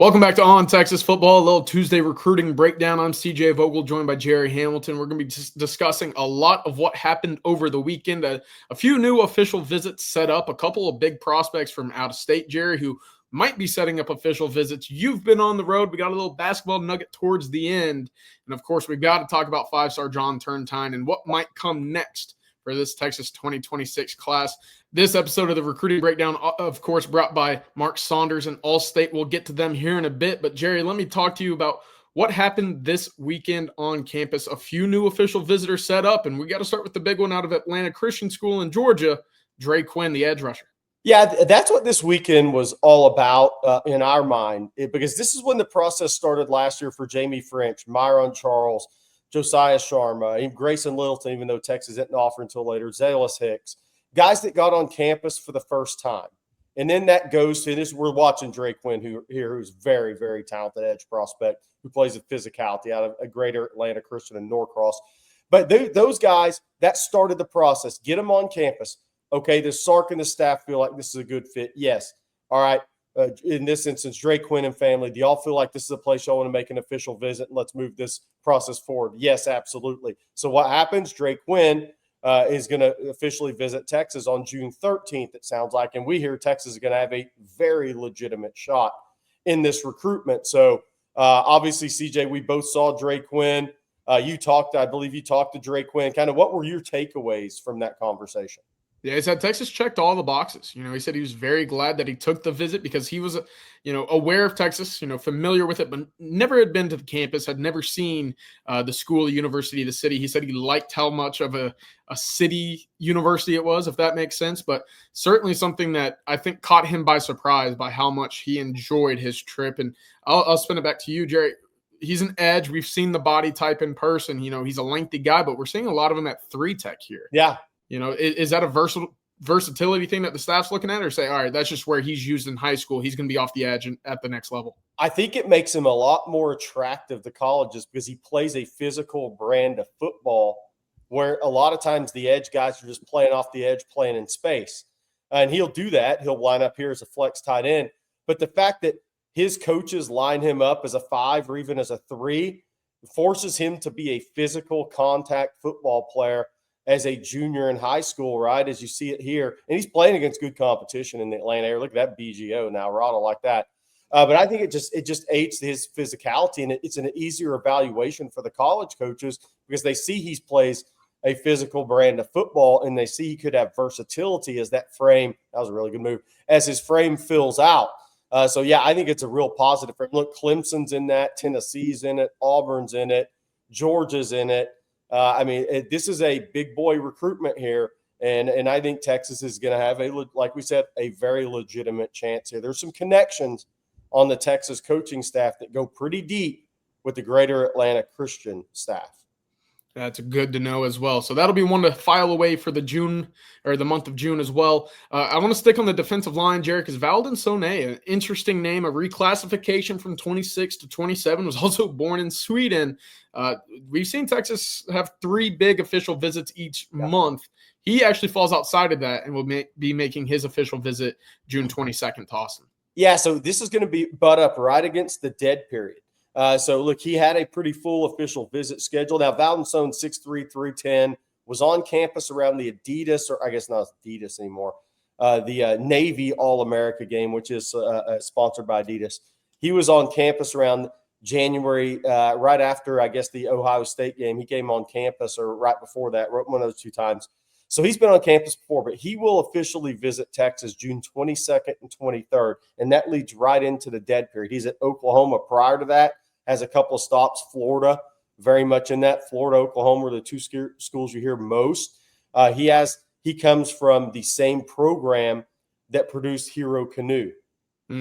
Welcome back to On Texas Football, a little Tuesday recruiting breakdown. I'm CJ Vogel, joined by Gerry Hamilton. We're going to be discussing a lot of what happened over the weekend. A few new official visits set up, a couple of big prospects from out of state, Gerry, who might be setting up official visits. You've been on the road. We got a little basketball nugget towards the end. And of course, we've got to talk about five-star John Turntine and what might come next for this Texas 2026 class. This episode of the Recruiting Breakdown, of course, brought by Mark Saunders and Allstate. We'll get to them here in a bit. But, Gerry, let me talk to you about what happened this weekend on campus. A few new official visitors set up, and we got to start with the big one out of Atlanta Christian School in Georgia, Dre Quinn, the edge rusher. Yeah, that's what this weekend was all about in our mind, because this is when the process started last year for Jamie French, Myron Charles, Josiah Sharma, Grayson Littleton, even though Texas didn't offer until later, Zalis Hicks, guys that got on campus for the first time. And then that goes to this. We're watching Dre Quinn who's very, very talented edge prospect who plays with physicality out of a Greater Atlanta Christian and Norcross. But those guys, that started the process. Get them on campus. Okay, does Sark and the staff feel like this is a good fit? Yes. All right. In this instance, Dre Quinn and family, do y'all feel like this is a place y'all want to make an official visit and let's move this process forward? Yes, absolutely. So what happens? Dre Quinn is going to officially visit Texas on June 13th, it sounds like. And we hear Texas is going to have a very legitimate shot in this recruitment. So obviously, CJ, we both saw Dre Quinn. I believe you talked to Dre Quinn. Kind of what were your takeaways from that conversation? Yeah, he said Texas checked all the boxes. He said he was very glad that he took the visit because he was, aware of Texas, familiar with it, but never had been to the campus, had never seen the school, the university, the city. He said he liked how much of a city university it was, if that makes sense, but certainly something that I think caught him by surprise by how much he enjoyed his trip. And I'll spin it back to you, Gerry. He's an edge. We've seen the body type in person. He's a lengthy guy, but we're seeing a lot of him at 3-tech here. Yeah. Is that a versatility thing that the staff's looking at, or say, all right, that's just where he's used in high school. He's going to be off the edge and at the next level? I think it makes him a lot more attractive to colleges because he plays a physical brand of football where a lot of times the edge guys are just playing off the edge, playing in space. And he'll do that. He'll line up here as a flex tight end. But the fact that his coaches line him up as a 5 or even as a 3 forces him to be a physical contact football player as a junior in high school, right, as you see it here. And he's playing against good competition in the Atlanta area. Look at that BGO now, Rada like that. But I think it just aids his physicality, and it's an easier evaluation for the college coaches because they see he plays a physical brand of football, and they see he could have versatility as that frame – that was a really good move – as his frame fills out. So, yeah, I think it's a real positive for him. Look, Clemson's in that, Tennessee's in it, Auburn's in it, Georgia's in it. This is a big boy recruitment here, and I think Texas is going to have like we said, a very legitimate chance here. There's some connections on the Texas coaching staff that go pretty deep with the Greater Atlanta Christian staff. That's good to know as well. So that'll be one to file away for the month of June as well. I want to stick on the defensive line, Gerry, because Valdon Sone, an interesting name, a reclassification from 26 to 27, was also born in Sweden. We've seen Texas have 3 big official visits each month. He actually falls outside of that and will be making his official visit June 22nd to Austin. Yeah, so this is going to be butt up right against the dead period. So, look, he had a pretty full official visit schedule. Now, Valdon Sone, 6'3", 310, was on campus around the Adidas, or I guess not Adidas anymore, the Navy All-America game, which is sponsored by Adidas. He was on campus around January, right after, I guess, the Ohio State game. He came on campus, or right before that, one of those 2 times. So he's been on campus before, but he will officially visit Texas June 22nd and 23rd, and that leads right into the dead period. He's at Oklahoma prior to that, has a couple of stops. Florida, very much in that. Florida, Oklahoma are the 2 schools you hear most. He comes from the same program that produced Hero Canoe.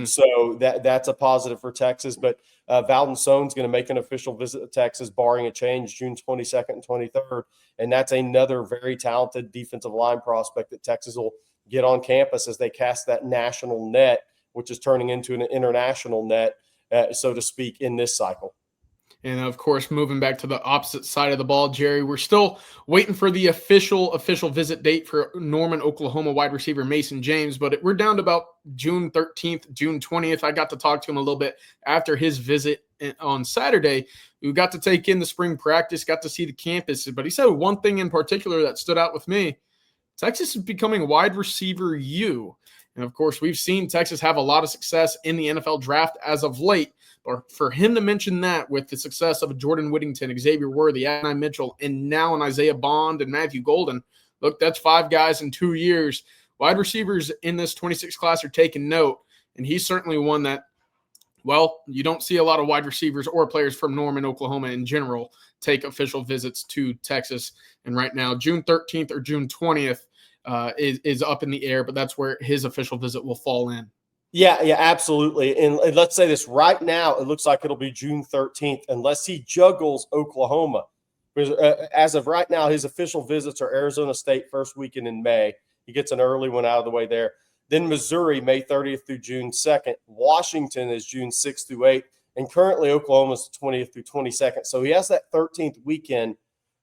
So that's a positive for Texas. But Valdon Sone's going to make an official visit to Texas, barring a change, June 22nd and 23rd. And that's another very talented defensive line prospect that Texas will get on campus as they cast that national net, which is turning into an international net, so to speak, in this cycle. And of course, moving back to the opposite side of the ball, Jerry, we're still waiting for the official visit date for Norman, Oklahoma wide receiver Mason James, but we're down to about June 13th, June 20th. I got to talk to him a little bit after his visit on Saturday. We got to take in the spring practice, got to see the campus, but he said one thing in particular that stood out with me. Texas is becoming wide receiver U. And of course, we've seen Texas have a lot of success in the NFL draft as of late. But for him to mention that with the success of Jordan Whittington, Xavier Worthy, Adonai Mitchell, and now an Isaiah Bond and Matthew Golden, look, that's 5 guys in 2 years. Wide receivers in this 26 class are taking note. And he's certainly one that, well, you don't see a lot of wide receivers or players from Norman, Oklahoma in general take official visits to Texas. And right now, June 13th or June 20th is up in the air, but that's where his official visit will fall in. Yeah, absolutely. And let's say this right now, it looks like it'll be June 13th, unless he juggles Oklahoma. Because as of right now, his official visits are Arizona State first weekend in May. He gets an early one out of the way there. Then Missouri, May 30th through June 2nd. Washington is June 6th through 8th. And currently Oklahoma is the 20th through 22nd. So he has that 13th weekend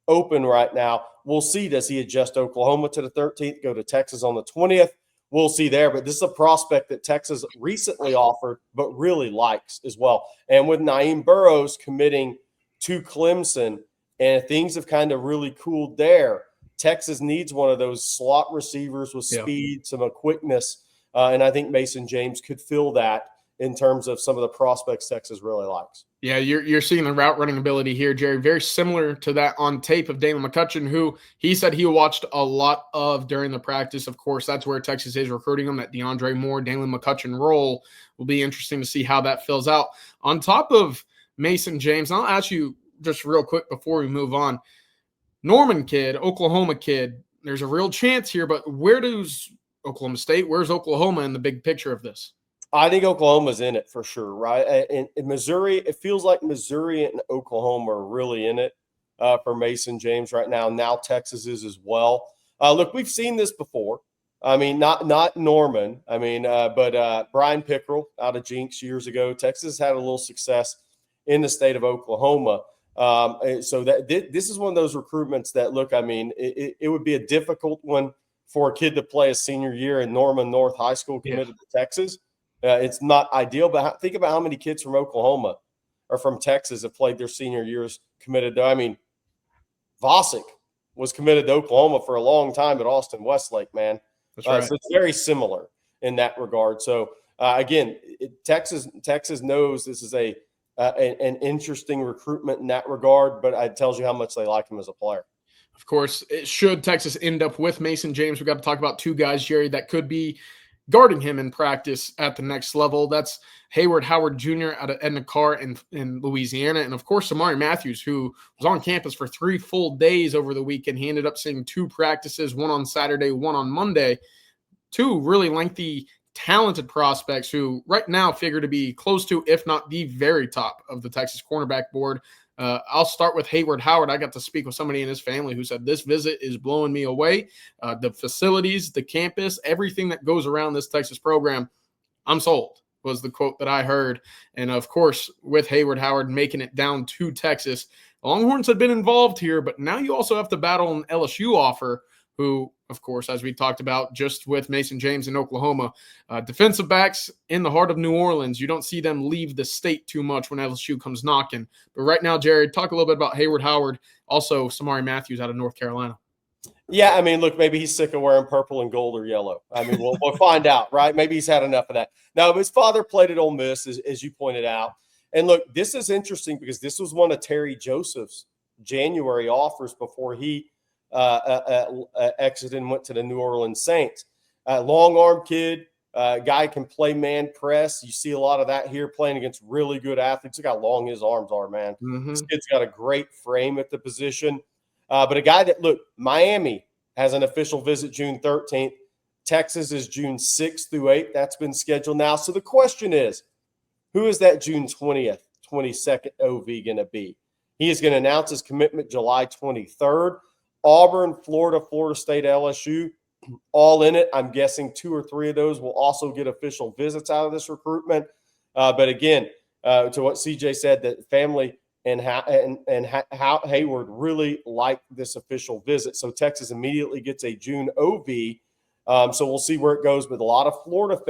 open right now. We'll see. Does he adjust Oklahoma to the 13th, go to Texas on the 20th? We'll see there. But this is a prospect that Texas recently offered, but really likes as well. And with Naeem Burrows committing to Clemson, and things have kind of really cooled there, Texas needs one of those slot receivers with speed, some quickness. And I think Mason James could fill that in terms of some of the prospects Texas really likes. Yeah, you're seeing the route running ability here, Jerry, very similar to that on tape of Dalen McCutcheon, who he said he watched a lot of during the practice. Of course, that's where Texas is recruiting him, that DeAndre Moore, Dalen McCutcheon role. Will be interesting to see how that fills out. On top of Mason James, I'll ask you just real quick before we move on. Norman kid, Oklahoma kid, there's a real chance here, but where does Oklahoma State, where's Oklahoma in the big picture of this? I think Oklahoma's in it for sure, right? In Missouri, it feels like Missouri and Oklahoma are really in it for Mason James right now. Now Texas is as well. Look, we've seen this before. I mean, not Norman. I mean, but Brian Pickrell out of Jinx years ago. Texas had a little success in the state of Oklahoma. So that this is one of those recruitments that, look, I mean, it would be a difficult one for a kid to play a senior year in Norman North High School committed to Texas. It's not ideal, but think about how many kids from Oklahoma or from Texas have played their senior years committed to. I mean, Vosick was committed to Oklahoma for a long time at Austin Westlake, man. That's right. So it's very similar in that regard. So again, Texas knows this is an interesting recruitment in that regard, but it tells you how much they like him as a player. Of course, should Texas end up with Mason James, we've got to talk about 2 guys, Jerry, that could be guarding him in practice at the next level. That's Hayward Howard Jr. out of Edna Carr in Louisiana. And, of course, Samari Matthews, who was on campus for 3 full days over the weekend. He ended up seeing 2 practices, one on Saturday, one on Monday. 2 really lengthy, talented prospects who right now figure to be close to, if not the very top of the Texas cornerback board. I'll start with Hayward Howard. I got to speak with somebody in his family who said this visit is blowing me away. The facilities, the campus, everything that goes around this Texas program, I'm sold, was the quote that I heard. And, of course, with Hayward Howard making it down to Texas, the Longhorns had been involved here, but now you also have to battle an LSU offer who, of course, as we talked about just with Mason James in Oklahoma, defensive backs in the heart of New Orleans, you don't see them leave the state too much when LSU comes knocking. But right now, Jared, talk a little bit about Hayward Howard, also Samari Matthews out of North Carolina. Yeah, I mean, look, maybe he's sick of wearing purple and gold or yellow. I mean, we'll find out, right? Maybe he's had enough of that. Now, his father played at Ole Miss, as you pointed out. And, look, this is interesting because this was one of Terry Joseph's January offers before he exited and went to the New Orleans Saints. Long arm kid, guy can play man press. You see a lot of that here playing against really good athletes. Look how long his arms are, man. Mm-hmm. This kid's got a great frame at the position. But a guy that, look, Miami has an official visit June 13th. Texas is June 6th through 8th. That's been scheduled now. So the question is, who is that June 20th, 22nd OV going to be? He is going to announce his commitment July 23rd. Auburn, Florida, Florida State, LSU, all in it. I'm guessing 2 or 3 of those will also get official visits out of this recruitment. But again, to what CJ said, that family and how Hayward really liked this official visit. So Texas immediately gets a June OV. So we'll see where it goes, but a lot of Florida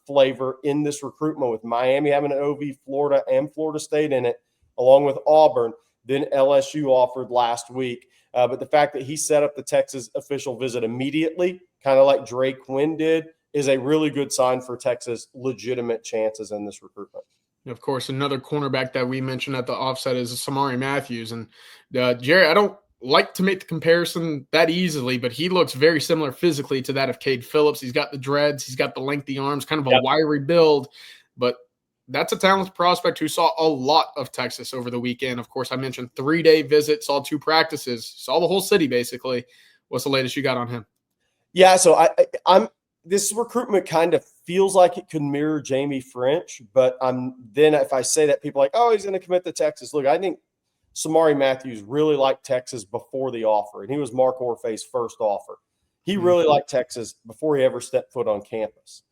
flavor in this recruitment, with Miami having an OV, Florida and Florida State in it, along with Auburn. Then LSU offered last week. But the fact that he set up the Texas official visit immediately, kind of like Dre Quinn did, is a really good sign for Texas' legitimate chances in this recruitment. Of course, another cornerback that we mentioned at the offset is Samari Matthews. And Jerry, I don't like to make the comparison that easily, but he looks very similar physically to that of Cade Phillips. He's got the dreads, he's got the lengthy arms, kind of a wiry build, but that's a talented prospect who saw a lot of Texas over the weekend. Of course, I mentioned 3-day visit, saw 2 practices, saw the whole city basically. What's the latest you got on him? Yeah, so I'm this recruitment kind of feels like it could mirror Jamie French, but then if I say that, people are like, oh, he's going to commit to Texas. Look, I think Samari Matthews really liked Texas before the offer, and he was Mark Orfe's first offer. He really liked Texas before he ever stepped foot on campus.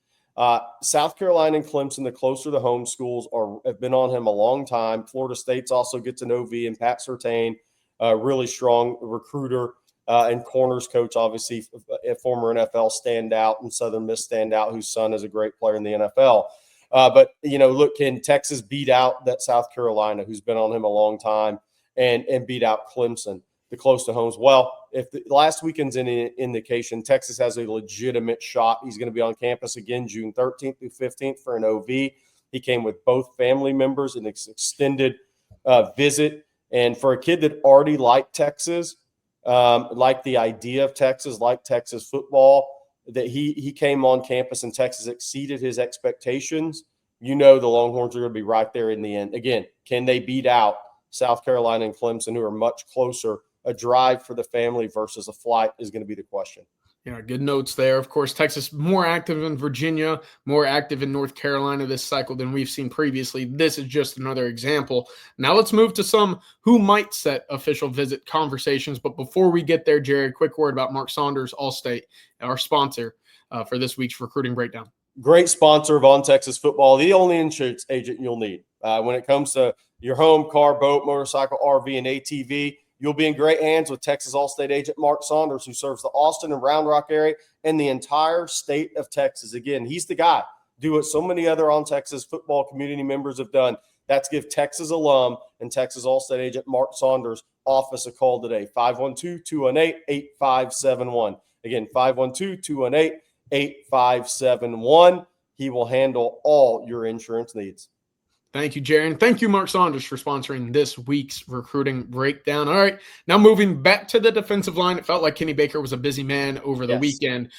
South Carolina and Clemson, the closer to home schools, have been on him a long time. Florida State's also gets an OV, and Pat Surtain, a really strong recruiter and corners coach, obviously a former NFL standout and Southern Miss standout, whose son is a great player in the NFL. But, look, can Texas beat out that South Carolina, who's been on him a long time, and beat out Clemson, the close to homes? Well, if the last weekend's any indication, Texas has a legitimate shot. He's going to be on campus again June 13th through 15th for an OV. He came with both family members, an extended visit. And for a kid that already liked Texas, liked the idea of Texas, liked Texas football, that he came on campus and Texas exceeded his expectations, the Longhorns are going to be right there in the end. Again, can they beat out South Carolina and Clemson, who are much closer? A drive for the family versus a flight is going to be the question. Yeah, good notes there. Of course, Texas more active in Virginia, more active in North Carolina this cycle than we've seen previously. This is just another example. Now let's move to some who might set official visit conversations. But before we get there, Jerry, quick word about Mark Saunders, Allstate, our sponsor for this week's recruiting breakdown. Great sponsor of On Texas Football, the only insurance agent you'll need. When it comes to your home, car, boat, motorcycle, RV, and ATV, you'll be in great hands with Texas Allstate agent Mark Saunders, who serves the Austin and Round Rock area and the entire state of Texas. Again, he's the guy. Do what so many other On Texas Football community members have done. That's give Texas alum and Texas Allstate agent Mark Saunders' office a call today, 512-218-8571. Again, 512-218-8571. He will handle all your insurance needs. Thank you, Jerry. And thank you, Mark Saunders, for sponsoring this week's recruiting breakdown. All right, now moving back to the defensive line. It felt like Kenny Baker was a busy man over the weekend,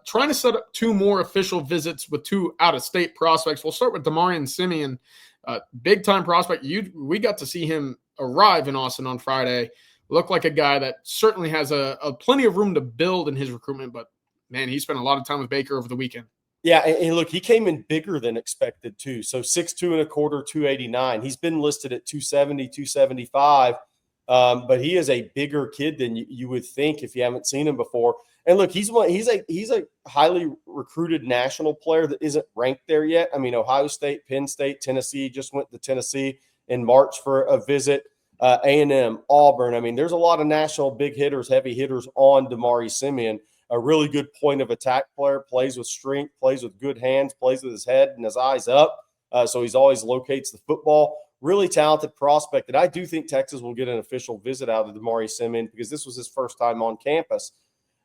trying to set up 2 more official visits with 2 out-of-state prospects. We'll start with Damarian Simeon, big-time prospect. We got to see him arrive in Austin on Friday. Looked like a guy that certainly has a plenty of room to build in his recruitment, but, man, he spent a lot of time with Baker over the weekend. Yeah, and look, he came in bigger than expected too. So 6'2 1/4, 289. He's been listed at 270, 275, but he is a bigger kid than you would think if you haven't seen him before. And look, he's a highly recruited national player that isn't ranked there yet. I mean, Ohio State, Penn State, Tennessee, just went to Tennessee in March for a visit. A&M, Auburn. I mean, there's a lot of national big hitters, heavy hitters on Damari Simeon. A really good point of attack player, plays with strength, plays with good hands, plays with his head and his eyes up. So he's always locates the football. Really talented prospect. And I do think Texas will get an official visit out of Damari Simeon because this was his first time on campus.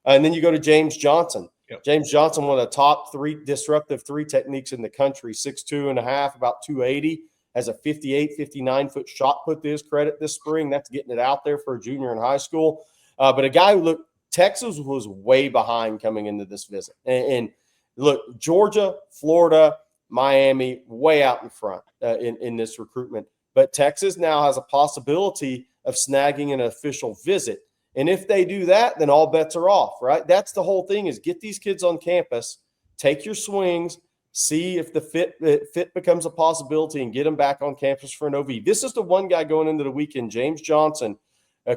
And then you go to James Johnson. Yep. James Johnson, one of the top 3 disruptive 3 techniques in the country, 6'2 1/2, about 280, has a 58, 59-foot shot put to his credit this spring. That's getting it out there for a junior in high school. But a guy who looked, Texas was way behind coming into this visit. And look, Georgia, Florida, Miami, way out in front in this recruitment. But Texas now has a possibility of snagging an official visit. And if they do that, then all bets are off, right? That's the whole thing, is get these kids on campus, take your swings, see if the fit becomes a possibility, and get them back on campus for an OV. This is the one guy going into the weekend, James Johnson,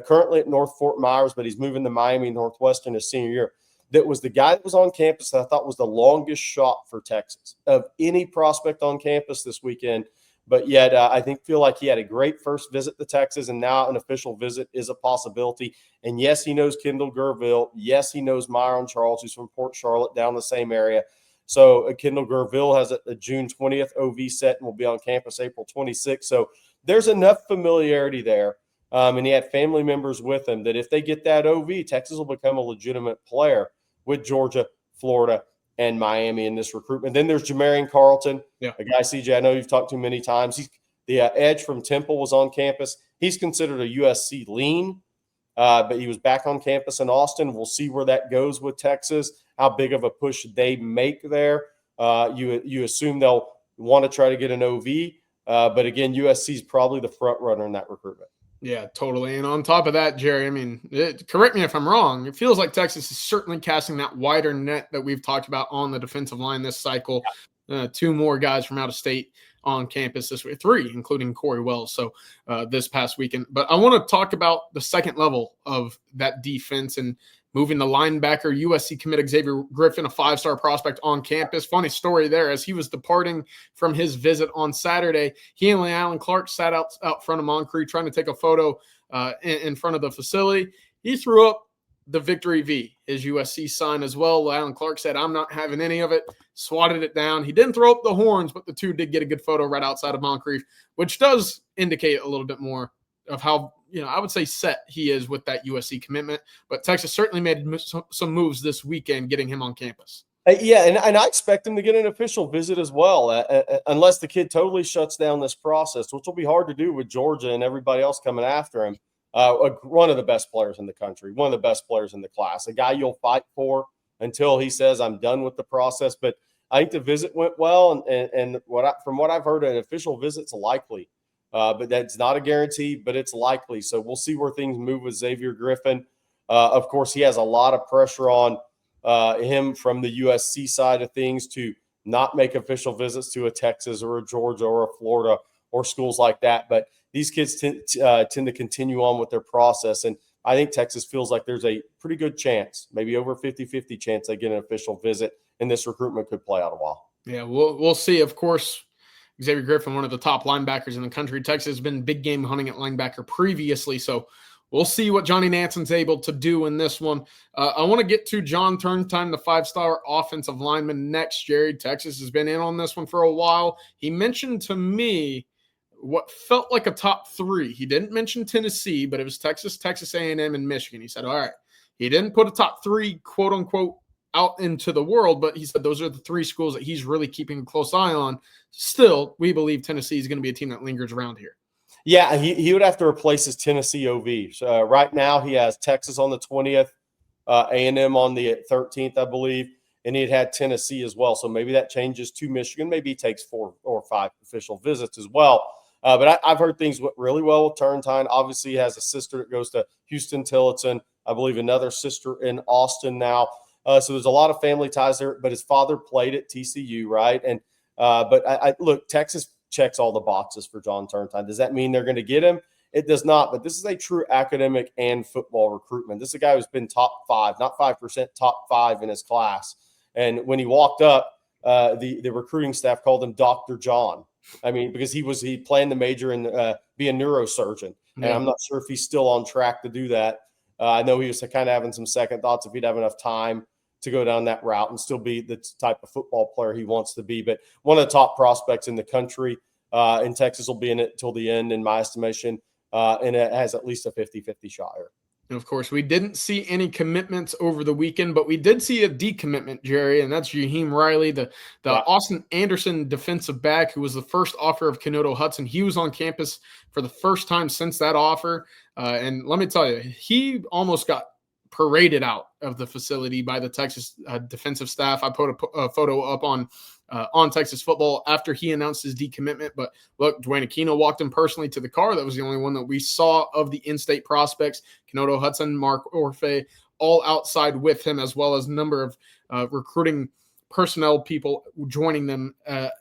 currently at North Fort Myers, but he's moving to Miami Northwestern his senior year. That was the guy that was on campus that I thought was the longest shot for Texas of any prospect on campus this weekend. But yet, I feel like he had a great first visit to Texas, and now an official visit is a possibility. And yes, he knows Kendall Gerville. Yes, he knows Myron Charles, who's from Port Charlotte, down the same area. So Kendall Gerville has a June 20th OV set and will be on campus April 26th. So there's enough familiarity there. And he had family members with him that if they get that OV, Texas will become a legitimate player with Georgia, Florida, and Miami in this recruitment. Then there's Jamarian Carlton, a guy, CJ, I know you've talked to many times. He's the edge from Temple was on campus. He's considered a USC lean, but he was back on campus in Austin. We'll see where that goes with Texas, how big of a push they make there. You assume they'll want to try to get an OV, but again, USC is probably the front runner in that recruitment. Yeah, totally. And on top of that, Jerry, I mean, correct me if I'm wrong. It feels like Texas is certainly casting that wider net that we've talked about on the defensive line this cycle. 2 more guys from out of state on campus this week, 3, including Corey Wells. So this past weekend. But I want to talk about the second level of that defense and moving the linebacker, USC commit Xavier Griffin, a 5-star prospect on campus. Funny story there. As he was departing from his visit on Saturday, he and Alan Clark sat out front of Moncrief trying to take a photo in front of the facility. He threw up the Victory V, his USC sign as well. Alan Clark said, "I'm not having any of it," swatted it down. He didn't throw up the horns, but the two did get a good photo right outside of Moncrief, which does indicate a little bit more of how, I would say set he is with that USC commitment. But Texas certainly made some moves this weekend getting him on campus. Yeah, and I expect him to get an official visit as well, unless the kid totally shuts down this process, which will be hard to do with Georgia and everybody else coming after him. One of the best players in the country, one of the best players in the class, a guy you'll fight for until he says, "I'm done with the process." But I think the visit went well, and from what I've heard, an official visit's likely. But that's not a guarantee, but it's likely. So we'll see where things move with Xavier Griffin. Of course, he has a lot of pressure on him from the USC side of things to not make official visits to a Texas or a Georgia or a Florida or schools like that. But these kids tend to continue on with their process. And I think Texas feels like there's a pretty good chance, maybe over 50-50 chance they get an official visit, and this recruitment could play out a while. Yeah, we'll see. Of course, Xavier Griffin, one of the top linebackers in the country. Texas has been big game hunting at linebacker previously, so we'll see what Johnny Nanson's able to do in this one. I want to get to John Turntime, the 5-star offensive lineman, next. Jerry, Texas has been in on this one for a while. He mentioned to me what felt like a top 3. He didn't mention Tennessee, but it was Texas, Texas A&M, and Michigan. He said, all right, he didn't put a top 3, quote unquote, out into the world, but he said those are the 3 schools that he's really keeping a close eye on. Still, we believe Tennessee is going to be a team that lingers around here. Yeah, he would have to replace his Tennessee OV. So right now he has Texas on the 20th, A&M on the 13th, I believe, and he'd had Tennessee as well. So maybe that changes to Michigan. Maybe he takes 4 or 5 official visits as well. But I've heard things went really well with Turntine. Obviously, he has a sister that goes to Houston Tillotson. I believe another sister in Austin now. So there's a lot of family ties there. But his father played at TCU, right? And but look, Texas checks all the boxes for John Turntine. Does that mean they're going to get him? It does not. But this is a true academic and football recruitment. This is a guy who's been top 5, not 5%, top 5 in his class. And when he walked up, the recruiting staff called him Dr. John. I mean, because he planned to major and be a neurosurgeon. And I'm not sure if he's still on track to do that. I know he was kind of having some second thoughts if he'd have enough time to go down that route and still be the type of football player he wants to be. But one of the top prospects in the country, in Texas will be in it till the end, in my estimation. And it has at least a 50-50 shot here. And of course, we didn't see any commitments over the weekend, but we did see a decommitment, Jerry, and that's Jaheim Riley, the Austin Anderson defensive back, who was the first offer of Kenoto Hudson. He was on campus for the first time since that offer. And let me tell you, he almost got paraded out of the facility by the Texas defensive staff. I put a photo up on Texas football after he announced his decommitment. But look, Dwayne Aquino walked him personally to the car. That was the only one that we saw of the in-state prospects. Kenoto Hudson, Mark Orfe, all outside with him, as well as a number of recruiting personnel people joining them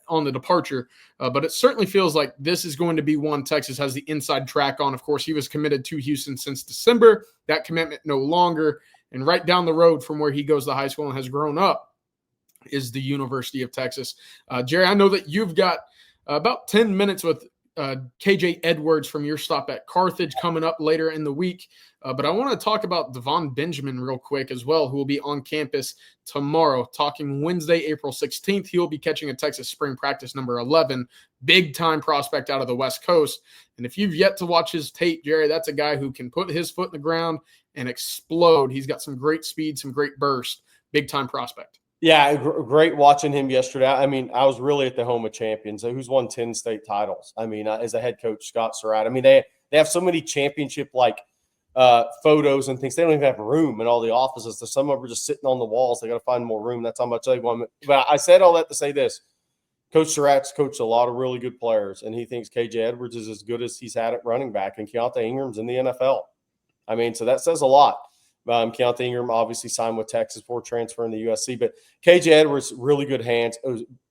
on the departure. But it certainly feels like this is going to be one Texas has the inside track on. Of course, he was committed to Houston since December. That commitment no longer. And right down the road from where he goes to high school and has grown up is the University of Texas. Jerry, I know that you've got About 10 minutes with KJ Edwards from your stop at Carthage coming up later in the week. But I want to talk about Devon Benjamin real quick as well, who will be on campus tomorrow. Talking Wednesday, April 16th, he will be catching a Texas spring practice number 11. Big time prospect out of the West Coast. And if you've yet to watch his tape, Jerry, that's a guy who can put his foot in the ground and explode. He's got some great speed, some great burst. Big time prospect. Yeah, great watching him yesterday. I mean, I was really at the home of champions. Who's won 10 state titles? I mean, as a head coach, Scott Surratt. I mean, they have so many championship-like photos and things. They don't even have room in all the offices. So some of them are just sitting on the walls. They got to find more room. That's how much they want. But I said all that to say this. Coach Surratt's coached a lot of really good players, and he thinks KJ Edwards is as good as he's had at running back, and Keontae Ingram's in the NFL. I mean, so that says a lot. Keontae Ingram obviously signed with Texas for transferring to USC, but KJ Edwards, really good hands.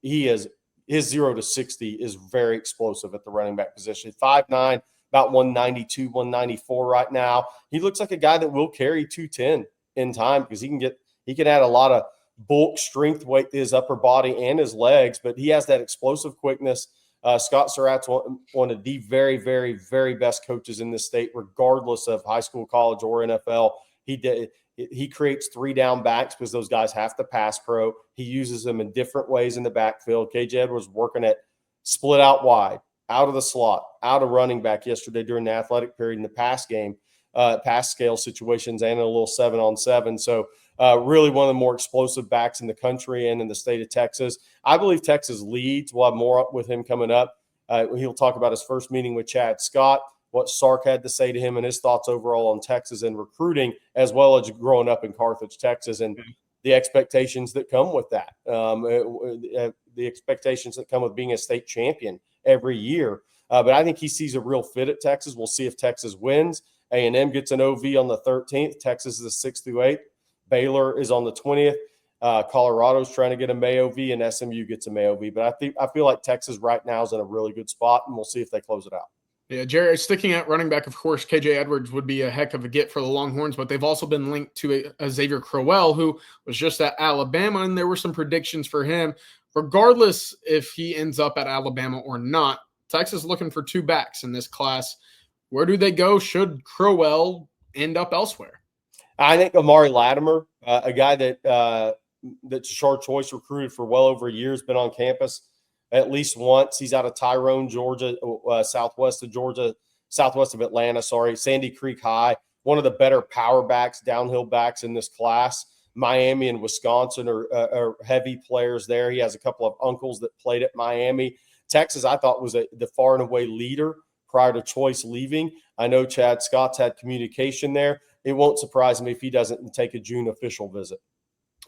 His 0 to 60 is very explosive at the running back position. 5'9", about 192, 194 right now. He looks like a guy that will carry 210 in time because he can add a lot of bulk strength weight to his upper body and his legs, but he has that explosive quickness. Scott Surratt's one of the very, very, very best coaches in this state, regardless of high school, college, or NFL. He creates 3 down backs because those guys have to pass pro. He uses them in different ways in the backfield. KJ Edwards working at split out wide, out of the slot, out of running back yesterday during the athletic period in the pass game, pass scale situations, and a little 7-on-7. So really one of the more explosive backs in the country and in the state of Texas. I believe Texas leads. We'll have more with him coming up. He'll talk about his first meeting with Chad Scott, what Sark had to say to him and his thoughts overall on Texas and recruiting, as well as growing up in Carthage, Texas, and the expectations that come with that, the expectations that come with being a state champion every year. But I think he sees a real fit at Texas. We'll see if Texas wins. A&M gets an OV on the 13th. Texas is the 6th through 8th. Baylor is on the 20th. Colorado's trying to get a Mayo V, and SMU gets a Mayo V. But I feel like Texas right now is in a really good spot, and we'll see if they close it out. Yeah, Jerry, sticking at running back, of course, KJ Edwards would be a heck of a get for the Longhorns, but they've also been linked to a Xavier Crowell, who was just at Alabama, and there were some predictions for him. Regardless if he ends up at Alabama or not, Texas looking for 2 backs in this class. Where do they go should Crowell end up elsewhere? I think Amari Latimer, a guy that's a sharp choice, recruited for well over a year, has been on campus at least once. He's out of Tyrone, Georgia, southwest of Atlanta, Sandy Creek High, one of the better power backs, downhill backs in this class. Miami and Wisconsin are heavy players there. He has a couple of uncles that played at Miami. Texas, I thought, was the far and away leader prior to Choice leaving. I know Chad Scott's had communication there. It won't surprise me if he doesn't take a June official visit.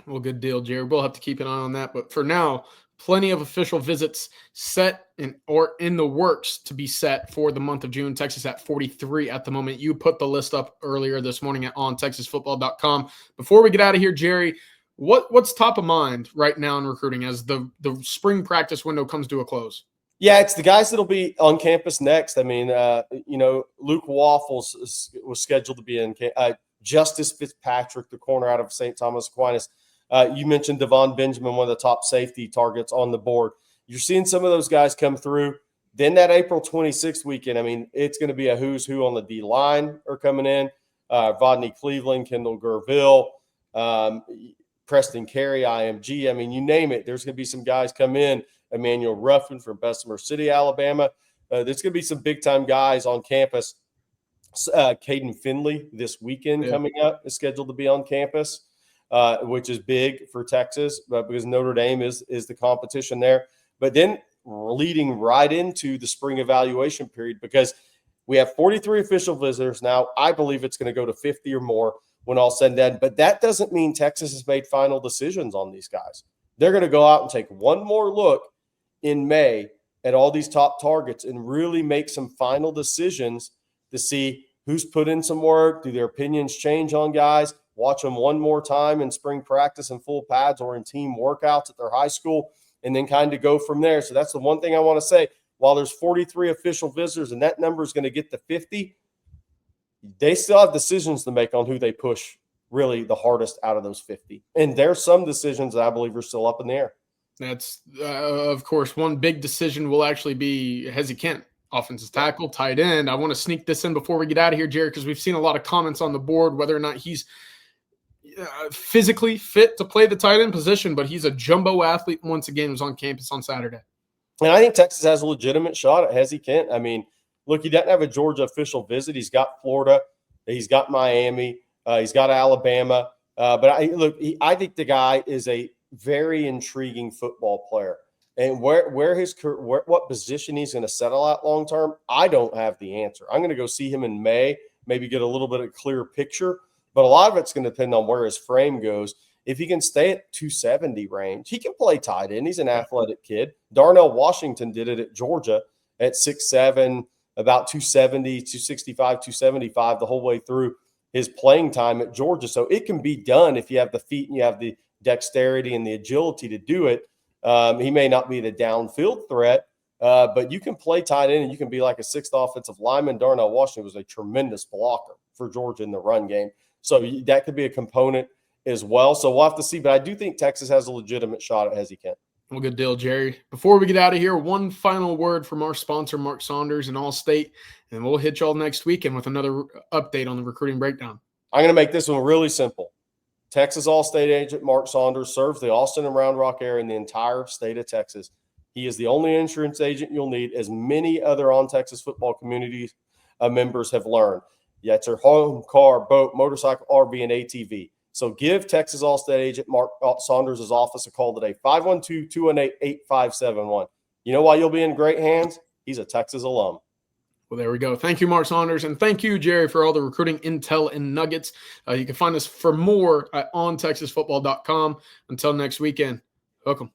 Well, good deal, Jerry. We'll have to keep an eye on that. But for now, plenty of official visits set or in the works to be set for the month of June. Texas at 43 at the moment. You put the list up earlier this morning at ontexasfootball.com. Before we get out of here, Jerry, what's top of mind right now in recruiting as the spring practice window comes to a close? Yeah, it's the guys that'll be on campus next. I mean, Luke Waffles was scheduled to be in. Justice Fitzpatrick, the corner out of St. Thomas Aquinas. You mentioned Devon Benjamin, one of the top safety targets on the board. You're seeing some of those guys come through. Then that April 26th weekend, I mean, it's going to be a who's who on the D line are coming in. Vodney Cleveland, Kendall Gerville, Preston Carey, IMG. I mean, you name it. There's going to be some guys come in. Emmanuel Ruffin from Bessemer City, Alabama. There's going to be some big-time guys on campus. Caden Finley this weekend coming up is scheduled to be on campus, which is big for Texas because Notre Dame is the competition there. But then leading right into the spring evaluation period because we have 43 official visitors now. I believe it's going to go to 50 or more when all said and done. But that doesn't mean Texas has made final decisions on these guys. They're going to go out and take one more look in May at all these top targets and really make some final decisions to see who's put in some work. Do their opinions change on guys? Watch them one more time in spring practice in full pads or in team workouts at their high school, and then kind of go from there. So that's the one thing I want to say. While there's 43 official visitors and that number is going to get to 50, they still have decisions to make on who they push really the hardest out of those 50. And there's some decisions that I believe are still up in the air. That's, of course, one big decision will actually be Hezzy Kent, offensive tackle, tight end. I want to sneak this in before we get out of here, Jerry, because we've seen a lot of comments on the board whether or not he's physically fit to play the tight end position, but he's a jumbo athlete. Once again, was on campus on Saturday. And I think Texas has a legitimate shot at Hezzy Kent. I mean, look, he doesn't have a Georgia official visit. He's got Florida. He's got Miami. He's got Alabama. But I think the guy is a very intriguing football player. And what position he's going to settle at long term, I don't have the answer. I'm going to go see him in May, maybe get a little bit of a clearer picture. But a lot of it's going to depend on where his frame goes. If he can stay at 270 range, he can play tight end. He's an athletic kid. Darnell Washington did it at Georgia at 6'7", about 270, 265, 275 the whole way through his playing time at Georgia. So it can be done if you have the feet and you have the dexterity and the agility to do it. He may not be the downfield threat, but you can play tight end and you can be like a sixth offensive lineman. Darnell Washington was a tremendous blocker for Georgia in the run game. So that could be a component as well. So we'll have to see. But I do think Texas has a legitimate shot at Hezzy Kent. Well, good deal, Jerry. Before we get out of here, one final word from our sponsor, Mark Saunders and Allstate, and we'll hit y'all next weekend with another update on the recruiting breakdown. I'm going to make this one really simple. Texas Allstate agent Mark Saunders serves the Austin and Round Rock area in the entire state of Texas. He is the only insurance agent you'll need, as many other On Texas Football community members have learned. Yeah, it's your home, car, boat, motorcycle, RV, and ATV. So give Texas Allstate agent Mark Saunders' office a call today, 512-218-8571. You know why you'll be in great hands? He's a Texas alum. Well, there we go. Thank you, Mark Saunders, and thank you, Jerry, for all the recruiting intel and nuggets. You can find us for more at ontexasfootball.com. Until next weekend, hook 'em.